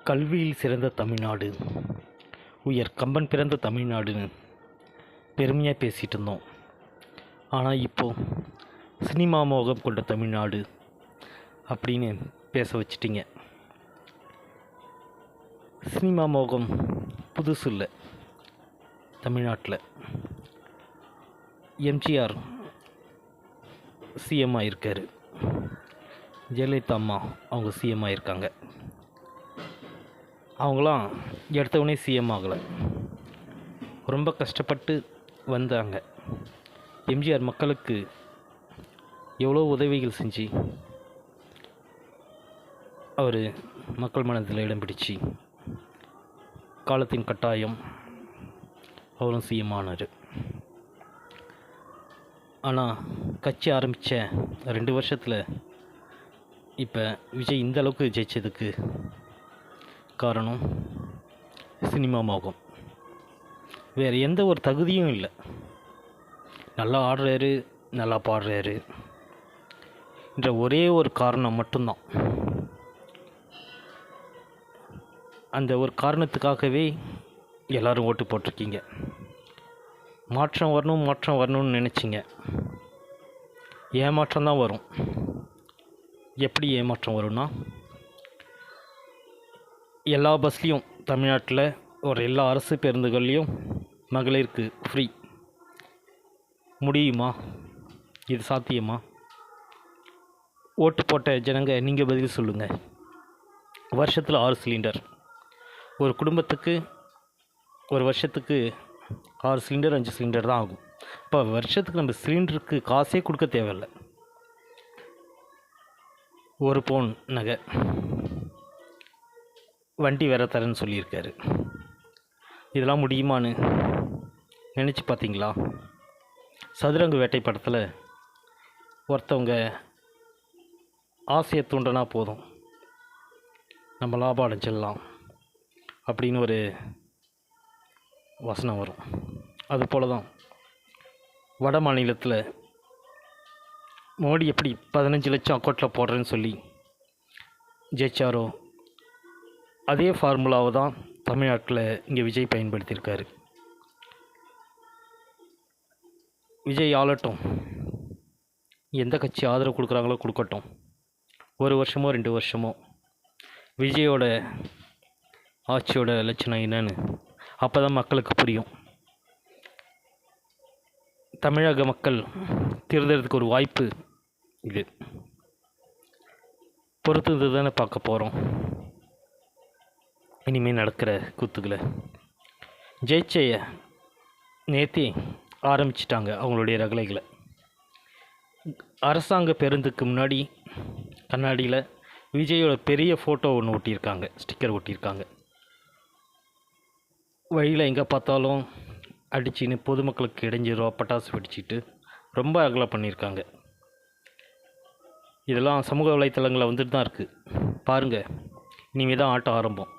கல்வியில் சிறந்த தமிழ்நாடு, உயர் கம்பன் பிறந்த தமிழ்நாடுன்னு பெருமையாக பேசிகிட்டு இருந்தோம். ஆனால் இப்போது சினிமா மோகம் கொண்ட தமிழ்நாடு அப்படின்னு பேச வச்சிட்டிங்க. சினிமா மோகம் புதுசு இல்லை. தமிழ்நாட்டில் எம்ஜிஆர் சிஎம் ஆகியிருக்காரு, ஜெயலலிதா அம்மா அவங்க சிஎம் ஆகியிருக்காங்க. அவங்களாம் எடுத்தவொடனே சிஎம் ஆகலை, ரொம்ப கஷ்டப்பட்டு வந்தாங்க. எம்ஜிஆர் மக்களுக்கு எவ்வளோ உதவிகள் செஞ்சு அவர் மக்கள் மனதில் இடம் பிடிச்சி காலத்தின் கட்டாயம் அவரும் சிஎம் ஆனார். ஆனால் கட்சி ஆரம்பித்த 2 வருஷத்தில் இப்போ விஜய் இந்த அளவுக்கு ஜெயித்ததுக்கு காரணம் சினிமா மோகம். வேறு எந்த ஒரு தகுதியும் இல்லை. நல்லா ஆடுறாரு, நல்லா பாடுறாரு என்ற ஒரே ஒரு காரணம் மட்டும்தான். அந்த ஒரு காரணத்துக்காகவே எல்லோரும் ஓட்டு போட்டிருக்கீங்க. மாற்றம் வரணும்னு நினச்சிங்க. ஏமாற்றம் தான் வரும். எப்படி ஏமாற்றம் வரும்னா, எல்லா பஸ்லேயும் தமிழ்நாட்டில் ஒரு எல்லா அரசு பேருந்துகள்லேயும் மகளிருக்கு ஃப்ரீ. முடியுமா? இது சாத்தியமா? ஓட்டு போட்ட ஜனங்க நீங்கள் பதில் சொல்லுங்கள். வருஷத்தில் 6 சிலிண்டர் ஒரு குடும்பத்துக்கு, ஒரு வருஷத்துக்கு 6 சிலிண்டர் 5 சிலிண்டர் தான் ஆகும். இப்போ வருஷத்துக்கு நம்ம சிலிண்டருக்கு காசே கொடுக்க தேவையில்லை. 1 பவுன் நகை, வண்டி வேற தரேன்னு சொல்லியிருக்காரு. இதெல்லாம் முடியுமான்னு நினச்சி பார்த்தீங்களா? சதுரங்க வேட்டை படத்தில் ஒருத்தவங்க ஆசையை தூண்டினா போதும், நம்ம லாபம் அடைஞ்சிடலாம் அப்படின்னு ஒரு வசனம் வரும். அதுபோல் தான் வட மாநிலத்தில் மோடி எப்படி 15 லட்சம் அக்கௌண்ட்டில் போடுறேன்னு சொல்லி ஜெயிச்சாரோ, அதே ஃபார்முலாவை தான் தமிழ்நாட்டில் இங்கே விஜய் பயன்படுத்தியிருக்காரு. விஜய் ஆளட்டும், எந்த கட்சி ஆதரவு கொடுக்குறாங்களோ கொடுக்கட்டும். 1 வருஷமோ 2 வருஷமோ விஜயோட ஆட்சியோட லட்சணம் என்னன்னு அப்போ தான் மக்களுக்கு புரியும். தமிழக மக்கள் தேர்ந்தெடுக்கிறதுக்கு ஒரு வாய்ப்பு இது. பொறுத்து தானே பார்க்க போகிறோம் இனிமேல் நடக்கிற கூத்துக்களை. ஜெயிச்சைய நேர்த்தி ஆரம்பிச்சிட்டாங்க அவங்களுடைய ரகலைகளை. அரசாங்க பேருந்துக்கு முன்னாடி கண்ணாடியில் விஜயோட பெரிய ஃபோட்டோ ஒன்று ஒட்டியிருக்காங்க, ஸ்டிக்கர் ஒட்டியிருக்காங்க. வழியில் எங்கே பார்த்தாலும் அடிச்சின்னு பொதுமக்களுக்கு இடைஞ்சலோ பட்டாசு வெடிச்சிட்டு ரொம்ப அகலை பண்ணியிருக்காங்க. இதெல்லாம் சமூக வலைத்தளங்களில் வந்துட்டு தான் இருக்குது. பாருங்கள், இனிமேல் தான் ஆட்டம் ஆரம்பம்.